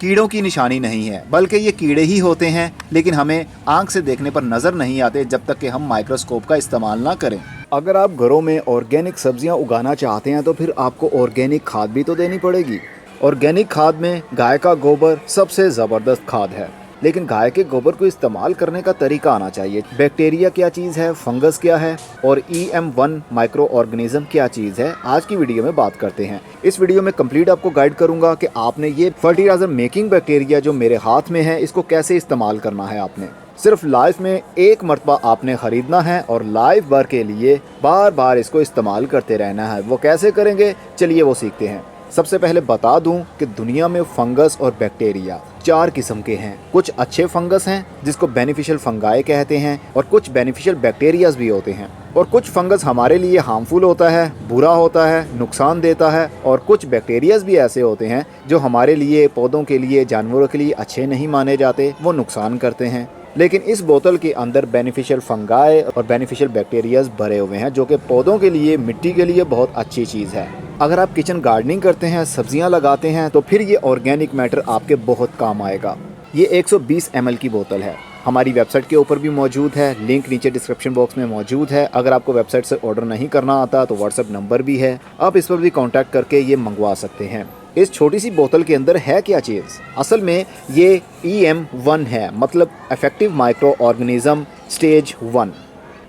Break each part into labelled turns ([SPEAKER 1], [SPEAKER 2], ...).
[SPEAKER 1] कीड़ों की निशानी नहीं है, बल्कि ये कीड़े ही होते हैं, लेकिन हमें आंख से देखने पर नजर नहीं आते जब तक कि हम माइक्रोस्कोप का इस्तेमाल ना करें। अगर आप घरों में ऑर्गेनिक सब्जियां उगाना चाहते हैं तो फिर आपको ऑर्गेनिक खाद भी तो देनी पड़ेगी। ऑर्गेनिक खाद में गाय का गोबर सबसे ज़बरदस्त खाद है, लेकिन गाय के गोबर को इस्तेमाल करने का तरीका आना चाहिए। बैक्टीरिया क्या चीज़ है, फंगस क्या है और EM1 माइक्रो ऑर्गेनिज्म क्या चीज़ है, आज की वीडियो में बात करते हैं। इस वीडियो में कंप्लीट आपको गाइड करूंगा कि आपने ये फर्टिलाइजर मेकिंग बैक्टीरिया जो मेरे हाथ में है इसको कैसे इस्तेमाल करना है। आपने सिर्फ लाइफ में एक मरतबा आपने खरीदना है और लाइफ भर के लिए बार बार इसको इस्तेमाल करते रहना है। वो कैसे करेंगे, चलिए वो सीखते हैं। सबसे पहले बता दूं कि दुनिया में फंगस और बैक्टीरिया 4 किस्म के हैं। कुछ अच्छे फंगस हैं जिसको बेनिफिशियल फंगाई कहते हैं और कुछ बेनिफिशियल बैक्टीरियाज भी होते हैं। और कुछ फंगस हमारे लिए हार्मफुल होता है, बुरा होता है, नुकसान देता है। और कुछ बैक्टीरियाज भी ऐसे होते हैं जो हमारे लिए, पौधों के लिए, जानवरों के लिए अच्छे नहीं माने जाते, वो नुकसान करते हैं। लेकिन इस बोतल के अंदर बेनिफिशियल फंगाई और बेनिफिशियल बैक्टीरियाज भरे हुए हैं जो कि पौधों के लिए, मिट्टी के लिए बहुत अच्छी चीज़ है। अगर आप किचन गार्डनिंग करते हैं, सब्जियां लगाते हैं तो फिर ये ऑर्गेनिक मैटर आपके बहुत काम आएगा। ये 120 ml की बोतल है, हमारी वेबसाइट के ऊपर भी मौजूद है, लिंक नीचे डिस्क्रिप्शन बॉक्स में मौजूद है। अगर आपको वेबसाइट से ऑर्डर नहीं करना आता तो व्हाट्सएप नंबर भी है, आप इस पर भी कॉन्टैक्ट करके ये मंगवा सकते हैं। इस छोटी सी बोतल के अंदर है क्या चीज़? असल में ये EM1 है, मतलब इफेक्टिव माइक्रो ऑर्गेनिज्म स्टेज 1।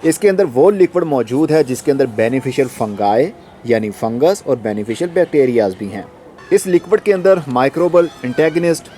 [SPEAKER 1] इसके अंदर वो लिक्विड मौजूद है जिसके अंदर बेनिफिशियल फंगाई यानी फंगस और बेनिफिशियल बैक्टीरियाज भी हैं। इस लिक्विड के अंदर microbial antagonist,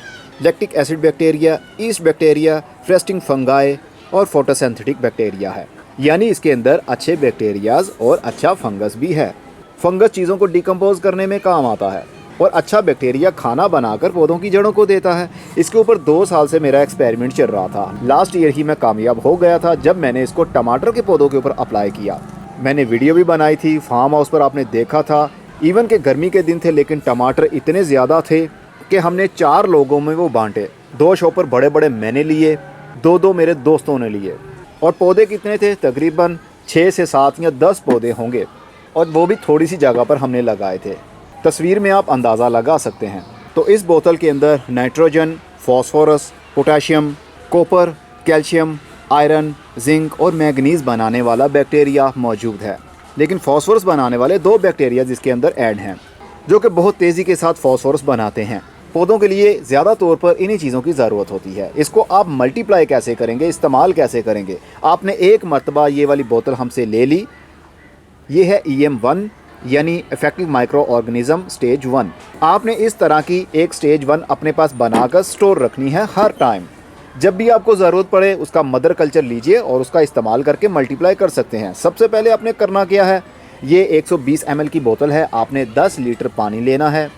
[SPEAKER 1] lactic acid bacteria, yeast bacteria, फ्रेस्टिंग फंगाई और फोटोसिंथेटिक बैक्टीरिया है। यानी इसके अंदर अच्छे बैक्टीरियाज और अच्छा फंगस भी है। फंगस चीज़ों को डिकम्पोज करने में काम आता है और अच्छा बैक्टीरिया खाना बनाकर पौधों की जड़ों को देता है। इसके ऊपर 2 साल से मेरा एक्सपेरिमेंट चल रहा था। लास्ट ईयर ही मैं कामयाब हो गया था जब मैंने इसको टमाटर के पौधों के ऊपर अप्लाई किया। मैंने वीडियो भी बनाई थी, फार्म हाउस पर आपने देखा था। इवन के गर्मी के दिन थे लेकिन टमाटर इतने ज़्यादा थे कि हमने 4 लोगों में वो बांटे। 2 शॉपर बड़े बड़े मैंने लिए, 2 मेरे दोस्तों ने लिए। और पौधे कितने थे? तकरीबन 6 से 7 या 10 पौधे होंगे, और वो भी थोड़ी सी जगह पर हमने लगाए थे। तस्वीर में आप अंदाज़ा लगा सकते हैं। तो इस बोतल के अंदर nitrogen, phosphorus, potassium, copper, calcium, iron, zinc और मैग्नीज बनाने वाला बैक्टीरिया मौजूद है। लेकिन फॉस्फोरस बनाने वाले 2 बैक्टीरिया जिसके अंदर ऐड हैं, जो कि बहुत तेज़ी के साथ फॉस्फोरस बनाते हैं। पौधों के लिए ज़्यादा तौर पर इन्हीं चीज़ों की ज़रूरत होती है। इसको आप मल्टीप्लाई कैसे करेंगे, इस्तेमाल कैसे करेंगे? आपने एक मरतबा ये वाली बोतल हमसे ले ली। ये है EM1 यानी इफेक्टिव माइक्रो ऑर्गेनिज्म स्टेज 1। आपने इस तरह की एक स्टेज 1 अपने पास बनाकर स्टोर रखनी है हर टाइम। जब भी आपको ज़रूरत पड़े उसका मदर कल्चर लीजिए और उसका इस्तेमाल करके मल्टीप्लाई कर सकते हैं। सबसे पहले आपने करना क्या है, ये 120 ml की बोतल है। आपने 10 लीटर पानी लेना है,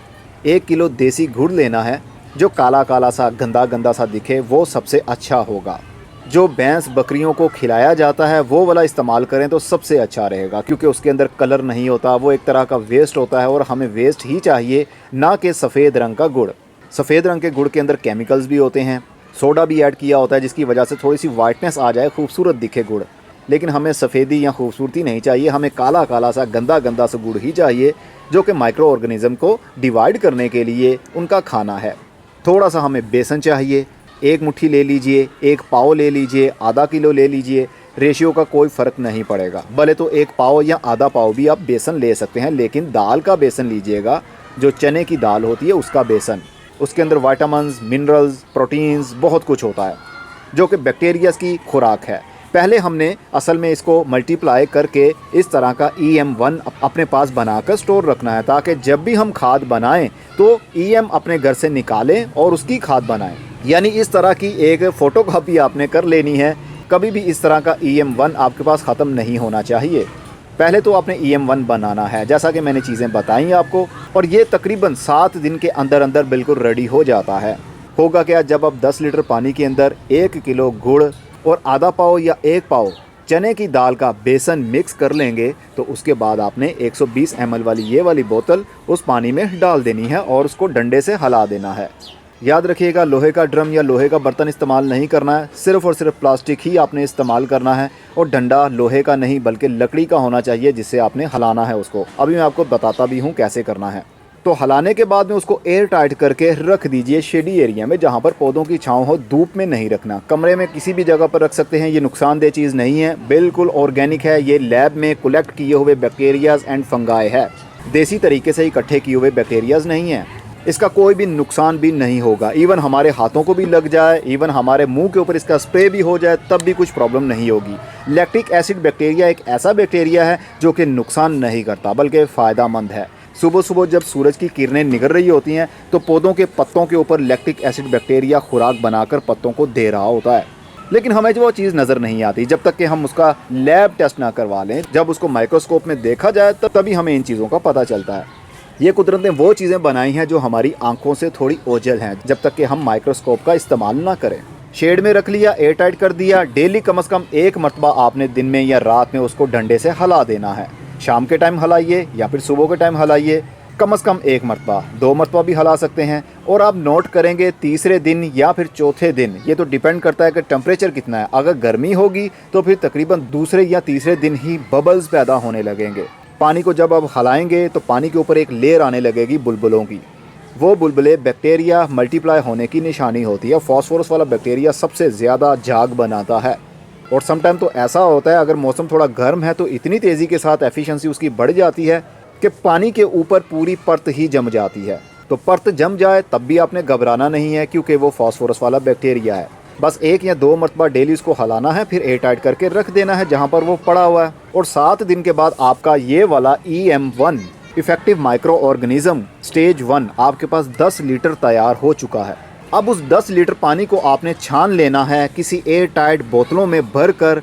[SPEAKER 1] 1 किलो देसी गुड़ लेना है। जो काला काला सा, गंदा गंदा सा दिखे वो सबसे अच्छा होगा। जो भैंस बकरियों को खिलाया जाता है वो वाला इस्तेमाल करें तो सबसे अच्छा रहेगा, क्योंकि उसके अंदर कलर नहीं होता, वो एक तरह का वेस्ट होता है और हमें वेस्ट ही चाहिए, ना कि सफ़ेद रंग का गुड़। सफ़ेद रंग के गुड़ के अंदर केमिकल्स भी होते हैं, सोडा भी ऐड किया होता है जिसकी वजह से थोड़ी सी वाइटनेस आ जाए, खूबसूरत दिखे गुड़। लेकिन हमें सफ़ेदी या खूबसूरती नहीं चाहिए, हमें काला काला सा, गंदा गंदा सा गुड़ ही चाहिए, जो कि माइक्रो ऑर्गेनिज्म को डिवाइड करने के लिए उनका खाना है। थोड़ा सा हमें बेसन चाहिए, 1 मुट्ठी ले लीजिए, 1 पाव ले लीजिए, आधा किलो ले लीजिए, रेशियो का कोई फ़र्क नहीं पड़ेगा। भले तो 1 पाव या आधा पाव भी आप बेसन ले सकते हैं, लेकिन दाल का बेसन लीजिएगा, जो चने की दाल होती है उसका बेसन। उसके अंदर विटामिन्स, मिनरल्स, प्रोटीन्स बहुत कुछ होता है जो कि बैक्टीरियाज की खुराक है। पहले हमने असल में इसको मल्टीप्लाई करके इस तरह का EM1 अपने पास बनाकर स्टोर रखना है, ताकि जब भी हम खाद बनाएं तो EM अपने घर से निकालें और उसकी खाद बनाएं। यानी इस तरह की एक फ़ोटोकॉपी आपने कर लेनी है। कभी भी इस तरह का EM1 आपके पास ख़त्म नहीं होना चाहिए। पहले तो आपने EM1 बनाना है, जैसा कि मैंने चीज़ें बताई आपको, और ये तकरीबन 7 दिन के अंदर अंदर बिल्कुल रेडी हो जाता है। होगा क्या, जब आप 10 लीटर पानी के अंदर 1 किलो गुड़ और आधा पाव या 1 पाव चने की दाल का बेसन मिक्स कर लेंगे तो उसके बाद आपने 120 ml वाली ये वाली बोतल उस पानी में डाल देनी है और उसको डंडे से हिला देना है। याद रखिएगा, लोहे का ड्रम या लोहे का बर्तन इस्तेमाल नहीं करना है, सिर्फ़ और सिर्फ प्लास्टिक ही आपने इस्तेमाल करना है। और डंडा लोहे का नहीं बल्कि लकड़ी का होना चाहिए जिससे आपने हिलाना है उसको। अभी मैं आपको बताता भी हूँ कैसे करना है। तो हलाने के बाद में उसको एयर टाइट करके रख दीजिए शेडी एरिया में, जहाँ पर पौधों की छांव हो। धूप में नहीं रखना, कमरे में किसी भी जगह पर रख सकते हैं। ये नुकसानदेह चीज़ नहीं है, बिल्कुल ऑर्गेनिक है। ये लैब में कलेक्ट किए हुए बैक्टीरियाज एंड फंगाई है, देसी तरीके से इकट्ठे किए हुए बैक्टीरियाज नहीं है। इसका कोई भी नुकसान भी नहीं होगा। इवन हमारे हाथों को भी लग जाए, इवन हमारे मुंह के ऊपर इसका स्प्रे भी हो जाए, तब भी कुछ प्रॉब्लम नहीं होगी। लैक्टिक एसिड बैक्टीरिया एक ऐसा बैक्टीरिया है जो कि नुकसान नहीं करता बल्कि फ़ायदेमंद है। सुबह सुबह जब सूरज की किरणें निकल रही होती हैं तो पौधों के पत्तों के ऊपर लैक्टिक एसिड बैक्टीरिया खुराक बनाकर पत्तों को दे रहा होता है, लेकिन हमें जो वो चीज़ नज़र नहीं आती जब तक कि हम उसका लैब टेस्ट ना करवा लें। जब उसको माइक्रोस्कोप में देखा जाए तभी हमें इन चीज़ों का पता चलता है। ये कुदरत ने वो चीज़ें बनाई हैं जो हमारी आंखों से थोड़ी ओझल हैं, जब तक कि हम माइक्रोस्कोप का इस्तेमाल ना करें। शेड में रख लिया, एयर टाइट कर दिया। डेली कम से कम एक मरतबा आपने दिन में या रात में उसको डंडे से हिला देना है। शाम के टाइम हलाइए या फिर सुबह के टाइम हलाइए, कम से कम एक मरतबा, 2 मरतबा भी हिला सकते हैं। और आप नोट करेंगे तीसरे दिन या फिर चौथे दिन, ये तो डिपेंड करता है कि टेम्परेचर कितना है। अगर गर्मी होगी तो फिर तकरीबन दूसरे या तीसरे दिन ही बबल्स पैदा होने लगेंगे। पानी को जब आप हिलाएंगे तो पानी के ऊपर एक लेयर आने लगेगी बुलबुलों की। वो बुलबुले बैक्टीरिया मल्टीप्लाई होने की निशानी होती है। फॉस्फोरस वाला बैक्टीरिया सबसे ज़्यादा झाग बनाता है। और समटाइम तो ऐसा होता है, अगर मौसम थोड़ा गर्म है तो इतनी तेज़ी के साथ एफिशिएंसी उसकी बढ़ जाती है कि पानी के ऊपर पूरी परत ही जम जाती है। तो परत जम जाए तब भी आपने घबराना नहीं है, क्योंकि वो फॉस्फोरस वाला बैक्टीरिया है। बस 1 या 2 मरतबा डेली इसको हिलाना है, फिर एयर टाइट करके रख देना है जहाँ पर वो पड़ा हुआ है। और 7 दिन के बाद आपका ये वाला EM1 effective micro organism stage 1 आपके पास 10 लीटर तैयार हो चुका है। अब उस 10 लीटर पानी को आपने छान लेना है, किसी एयर टाइट बोतलों में भर कर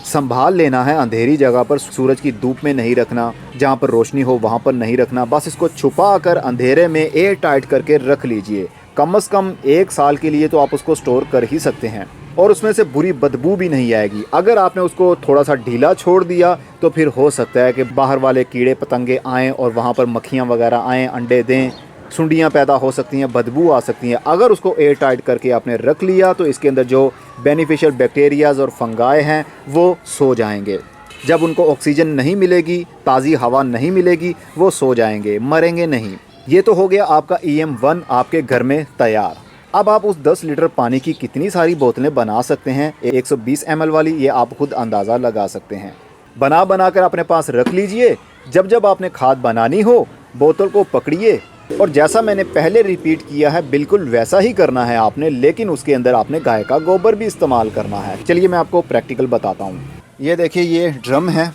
[SPEAKER 1] संभाल लेना है। अंधेरी जगह पर, सूरज की धूप में नहीं रखना, जहाँ पर रोशनी हो वहाँ पर नहीं रखना। बस इसको छुपा कर अंधेरे में एयर टाइट करके रख लीजिए। कम से कम 1 साल के लिए तो आप उसको स्टोर कर ही सकते हैं और उसमें से बुरी बदबू भी नहीं आएगी। अगर आपने उसको थोड़ा सा ढीला छोड़ दिया तो फिर हो सकता है कि बाहर वाले कीड़े पतंगे आएँ और वहाँ पर मक्खियाँ वगैरह आएँ, अंडे दें, सुंडियाँ पैदा हो सकती हैं, बदबू आ सकती हैं। अगर उसको एयर टाइट करके आपने रख लिया तो इसके अंदर जो बेनिफिशियल बैक्टीरियाज और फंगाई हैं वो सो जाएंगे। जब उनको ऑक्सीजन नहीं मिलेगी, ताज़ी हवा नहीं मिलेगी, वो सो जाएंगे, मरेंगे नहीं। ये तो हो गया आपका EM1 आपके घर में तैयार। अब आप उस 10 लीटर पानी की कितनी सारी बोतलें बना सकते हैं, 120 ml वाली, ये आप खुद अंदाज़ा लगा सकते हैं। बना कर अपने पास रख लीजिए। जब जब आपने खाद बनानी हो बोतल को पकड़िए और जैसा मैंने पहले रिपीट किया है बिल्कुल वैसा ही करना है आपने, लेकिन उसके अंदर आपने गाय का गोबर भी इस्तेमाल करना है। चलिए मैं आपको प्रैक्टिकल बताता हूँ। ये देखिए, ये ड्रम है,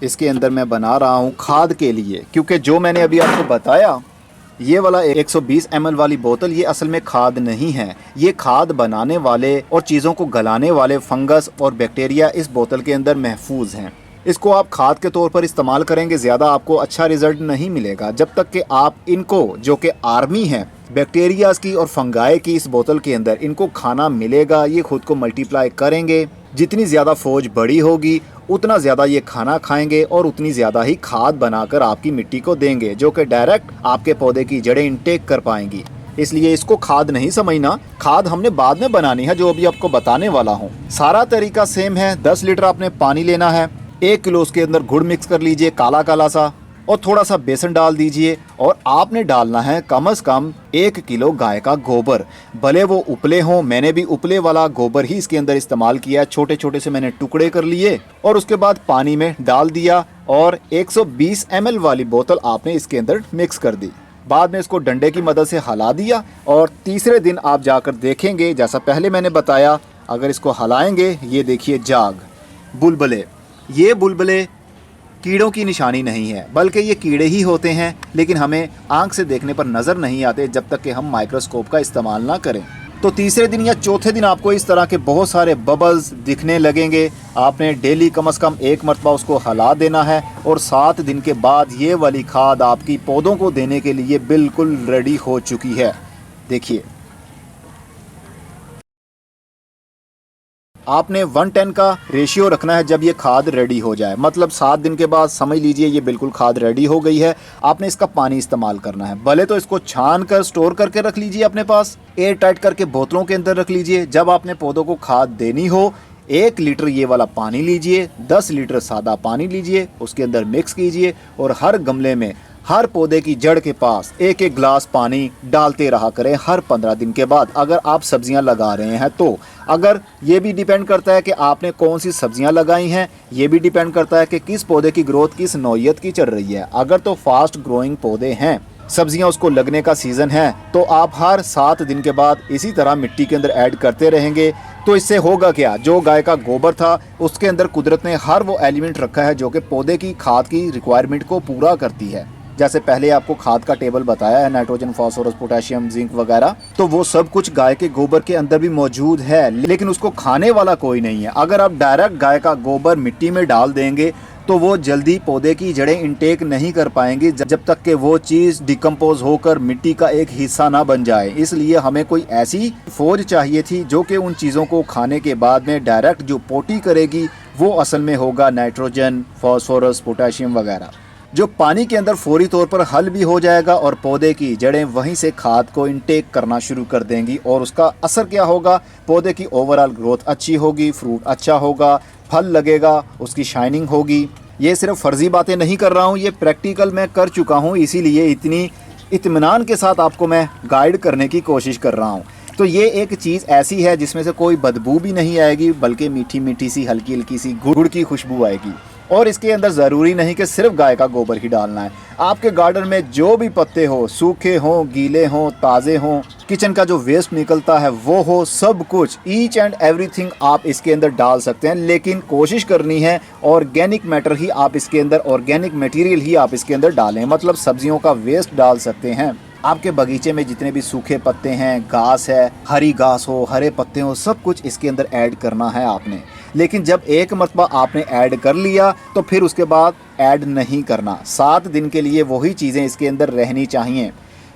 [SPEAKER 1] इसके अंदर मैं बना रहा हूँ खाद के लिए, क्योंकि जो मैंने अभी आपको बताया ये वाला 120 ml वाली बोतल ये असल में खाद नहीं है। ये खाद बनाने वाले और चीज़ों को गलाने वाले फंगस और बैक्टीरिया इस बोतल के अंदर महफूज हैं। इसको आप खाद के तौर पर इस्तेमाल करेंगे, ज़्यादा आपको अच्छा रिजल्ट नहीं मिलेगा जब तक कि आप इनको, जो कि आर्मी है बैक्टीरियाज की और फंगाई की, इस बोतल के अंदर इनको खाना मिलेगा। ये खुद को मल्टीप्लाई करेंगे। जितनी ज़्यादा फौज बड़ी होगी उतना ज़्यादा ये खाना खाएंगे और उतनी ज़्यादा ही खाद बनाकर आपकी मिट्टी को देंगे, जो कि डायरेक्ट आपके पौधे की जड़ें इंटेक कर पाएंगी। इसलिए इसको खाद नहीं समझना, खाद हमने बाद में बनानी है, जो अभी आपको बताने वाला हूँ। सारा तरीका सेम है। 10 लीटर आपने पानी लेना है, 1 किलो उसके अंदर गुड़ मिक्स कर लीजिए, काला काला सा, और थोड़ा सा बेसन डाल दीजिए। और आपने डालना है कम से कम 1 किलो गाय का गोबर, भले वो उपले हों। मैंने भी उपले वाला गोबर ही इसके अंदर इस्तेमाल किया। छोटे छोटे से मैंने टुकड़े कर लिए और उसके बाद पानी में डाल दिया और 120 ml वाली बोतल आपने इसके अंदर मिक्स कर दी। बाद में इसको डंडे की मदद से हिला दिया और तीसरे दिन आप जाकर देखेंगे, जैसा पहले मैंने बताया, अगर इसको हिलाएंगे, ये देखिए जाग, बुलबुले। ये बुलबुले कीड़ों की निशानी नहीं है, बल्कि ये कीड़े ही होते हैं, लेकिन हमें आंख से देखने पर नज़र नहीं आते जब तक कि हम माइक्रोस्कोप का इस्तेमाल ना करें। तो तीसरे दिन या चौथे दिन आपको इस तरह के बहुत सारे बबल्स दिखने लगेंगे। आपने डेली कम से कम 1 मरतबा उसको हिला देना है और 7 दिन के बाद ये वाली खाद आपकी पौधों को देने के लिए बिल्कुल रेडी हो चुकी है। देखिए, आपने 1:10 का रेशियो रखना है जब ये खाद रेडी हो जाए, मतलब 7 दिन के बाद समझ लीजिए ये बिल्कुल खाद रेडी हो गई है। आपने इसका पानी इस्तेमाल करना है। भले तो इसको छान कर स्टोर करके रख लीजिए अपने पास, एयर टाइट करके बोतलों के अंदर रख लीजिए। जब आपने पौधों को खाद देनी हो, 1 लीटर ये वाला पानी लीजिए, 10 लीटर सादा पानी लीजिए, उसके अंदर मिक्स कीजिए और हर गमले में हर पौधे की जड़ के पास एक एक गिलास पानी डालते रहा करें हर 15 दिन के बाद, अगर आप सब्जियां लगा रहे हैं तो। अगर ये भी डिपेंड करता है कि आपने कौन सी सब्जियां लगाई हैं, ये भी डिपेंड करता है कि किस पौधे की ग्रोथ किस नौइयत की चल रही है। अगर तो फास्ट ग्रोइंग पौधे हैं, सब्जियां उसको लगने का सीज़न है, तो आप हर 7 दिन के बाद इसी तरह मिट्टी के अंदर ऐड करते रहेंगे। तो इससे होगा क्या, जो गाय का गोबर था उसके अंदर कुदरत ने हर वो एलिमेंट रखा है जो कि पौधे की खाद की रिक्वायरमेंट को पूरा करती है। जैसे पहले आपको खाद का टेबल बताया है, नाइट्रोजन, फास्फोरस, पोटेशियम, जिंक वगैरह, तो वो सब कुछ गाय के गोबर के अंदर भी मौजूद है, लेकिन उसको खाने वाला कोई नहीं है। अगर आप डायरेक्ट गाय का गोबर मिट्टी में डाल देंगे तो वो जल्दी पौधे की जड़ें इंटेक नहीं कर पाएंगी जब तक कि वो चीज़ डिकम्पोज होकर मिट्टी का एक हिस्सा ना बन जाए। इसलिए हमें कोई ऐसी फौज चाहिए थी जो कि उन चीज़ों को खाने के बाद में डायरेक्ट जो पोटी करेगी वो असल में होगा नाइट्रोजन, फास्फोरस, पोटेशियम वगैरह, जो पानी के अंदर फौरी तौर पर हल भी हो जाएगा और पौधे की जड़ें वहीं से खाद को इंटेक करना शुरू कर देंगी। और उसका असर क्या होगा, पौधे की ओवरऑल ग्रोथ अच्छी होगी, फ्रूट अच्छा होगा, फल लगेगा, उसकी शाइनिंग होगी। ये सिर्फ फर्जी बातें नहीं कर रहा हूँ, ये प्रैक्टिकल मैं कर चुका हूँ, इसीलिए इतनी इत्मीनान के साथ आपको मैं गाइड करने की कोशिश कर रहा हूँ। तो ये एक चीज़ ऐसी है जिसमें से कोई बदबू भी नहीं आएगी, बल्कि मीठी मीठी सी हल्की हल्की सी गुड़ की खुशबू आएगी। और इसके अंदर ज़रूरी नहीं कि सिर्फ गाय का गोबर ही डालना है, आपके गार्डन में जो भी पत्ते हो, सूखे हों, गीले हों, ताज़े हों, किचन का जो वेस्ट निकलता है वो हो, सब कुछ ईच एंड एवरीथिंग आप इसके अंदर डाल सकते हैं। लेकिन कोशिश करनी है ऑर्गेनिक मैटर ही आप इसके अंदर, ऑर्गेनिक मटेरियल ही आप इसके अंदर डालें, मतलब सब्जियों का वेस्ट डाल सकते हैं। आपके बगीचे में जितने भी सूखे पत्ते हैं, घास है, हरी घास हो, हरे पत्ते हो, सब कुछ इसके अंदर ऐड करना है आपने। लेकिन जब एक मरतबा आपने ऐड कर लिया तो फिर उसके बाद ऐड नहीं करना। 7 दिन के लिए वही चीज़ें इसके अंदर रहनी चाहिए।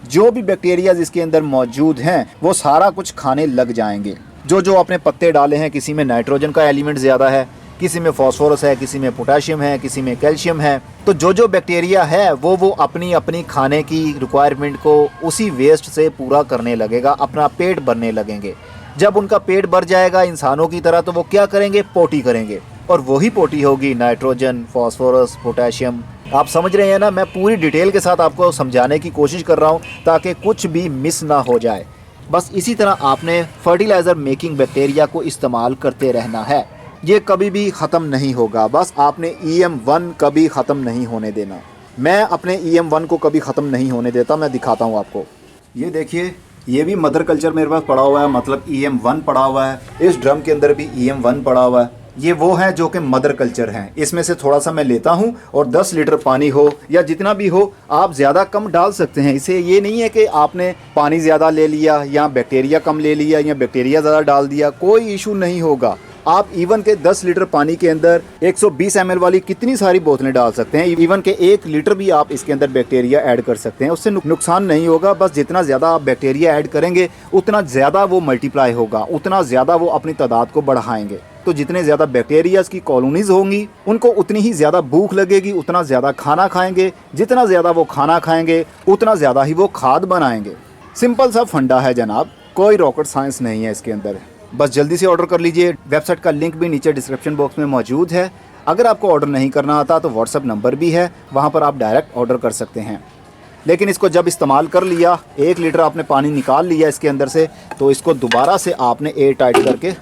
[SPEAKER 1] जो भी बैक्टीरियाज इसके अंदर मौजूद हैं वो सारा कुछ खाने लग जाएंगे। जो आपने पत्ते डाले हैं, किसी में नाइट्रोजन का एलिमेंट ज़्यादा है, किसी में फास्फोरस है, किसी में पोटेशियम है, किसी में कैल्शियम है, तो जो बैक्टीरिया है वो अपनी अपनी खाने की रिक्वायरमेंट को उसी वेस्ट से पूरा करने लगेगा, अपना पेट भरने लगेंगे। जब उनका पेट भर जाएगा इंसानों की तरह, तो वो क्या करेंगे, पोटी करेंगे, और वही पोटी होगी नाइट्रोजन, फास्फोरस, पोटेशियम। आप समझ रहे हैं ना, मैं पूरी डिटेल के साथ आपको समझाने की कोशिश कर रहा हूँ ताकि कुछ भी मिस ना हो जाए। बस इसी तरह आपने फर्टिलाइज़र मेकिंग बैक्टीरिया को इस्तेमाल करते रहना है, ये कभी भी ख़त्म नहीं होगा। बस आपने EM1 कभी ख़त्म नहीं होने देना। मैं अपने EM1 को कभी ख़त्म नहीं होने देता। मैं दिखाता हूँ आपको, ये देखिए, ये भी मदर कल्चर मेरे पास पड़ा हुआ है, मतलब EM1 पड़ा हुआ है। इस ड्रम के अंदर भी EM1 पड़ा हुआ है। ये वो है जो कि मदर कल्चर हैं। इसमें से थोड़ा सा मैं लेता हूँ और 10 लीटर पानी हो या जितना भी हो, आप ज़्यादा कम डाल सकते हैं। इसे ये नहीं है कि आपने पानी ज़्यादा ले लिया या बैक्टीरिया कम ले लिया या बैक्टीरिया ज़्यादा डाल दिया, कोई इशू नहीं होगा। आप इवन के 10 लीटर पानी के अंदर 120 ml वाली कितनी सारी बोतलें डाल सकते हैं। इवन के 1 लीटर भी आप इसके अंदर बैक्टीरिया ऐड कर सकते हैं, उससे नुकसान नहीं होगा। बस जितना ज़्यादा आप बैक्टीरिया ऐड करेंगे उतना ज़्यादा वो मल्टीप्लाई होगा, उतना ज़्यादा वो अपनी तादाद को बढ़ाएंगे। तो जितने ज़्यादा बैक्टीरियाज की कॉलोनीज होंगी उनको उतनी ही ज़्यादा भूख लगेगी, उतना ज़्यादा खाना खाएंगे। जितना ज़्यादा वो खाना खाएंगे उतना ज़्यादा ही वो खाद बनाएंगे। सिंपल सा फंडा है जनाब, कोई रॉकेट साइंस नहीं है इसके अंदर। बस जल्दी से ऑर्डर कर लीजिए। वेबसाइट का लिंक भी नीचे डिस्क्रिप्शन बॉक्स में मौजूद है। अगर आपको ऑर्डर नहीं करना आता तो व्हाट्सअप नंबर भी है, वहाँ पर आप डायरेक्ट ऑर्डर कर सकते हैं। लेकिन इसको जब इस्तेमाल कर लिया, 1 लीटर आपने पानी निकाल लिया इसके अंदर से, तो इसको दोबारा से आपने एयर टाइट करके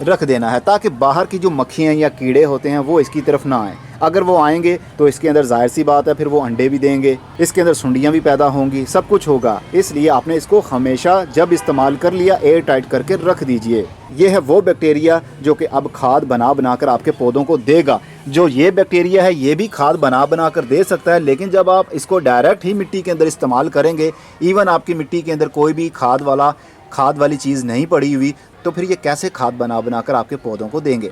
[SPEAKER 1] रख देना है ताकि बाहर की जो मक्खियाँ या कीड़े होते हैं वो इसकी तरफ ना आएँ। अगर वो आएंगे तो इसके अंदर जाहिर सी बात है फिर वो अंडे भी देंगे, इसके अंदर सुंडियाँ भी पैदा होंगी, सब कुछ होगा। इसलिए आपने इसको हमेशा जब इस्तेमाल कर लिया एयर टाइट करके रख दीजिए। ये है वो बैक्टीरिया जो कि अब खाद बना कर आपके पौधों को देगा। जो ये बैक्टीरिया है ये भी खाद बना कर दे सकता है, लेकिन जब आप इसको डायरेक्ट ही मिट्टी के अंदर इस्तेमाल करेंगे, इवन आपकी मिट्टी के अंदर कोई भी खाद वाली चीज़ नहीं पड़ी हुई, तो फिर ये कैसे खाद बना कर आपके पौधों को देंगे।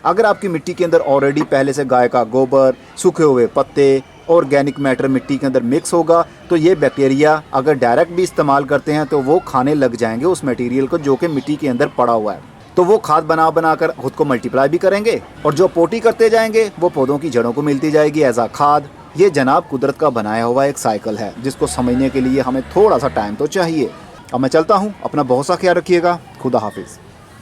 [SPEAKER 1] अगर आपकी मिट्टी के अंदर ऑलरेडी पहले से गाय का गोबर, सूखे हुए पत्ते, ऑर्गेनिक मैटर मिट्टी के अंदर मिक्स होगा, तो ये बैक्टीरिया अगर डायरेक्ट भी इस्तेमाल करते हैं तो वो खाने लग जाएंगे उस मटेरियल को जो कि मिट्टी के अंदर पड़ा हुआ है। तो वो खाद बना कर खुद को मल्टीप्लाई भी करेंगे और जो पोटी करते जाएंगे वो पौधों की जड़ों को मिलती जाएगी एज आ खाद। ये जनाब कुदरत का बनाया हुआ एक साइकिल है जिसको समझने के लिए हमें थोड़ा सा टाइम तो चाहिए। अब मैं चलता हूँ, अपना बहुत सा ख्याल रखिएगा। खुदा हाफिज़।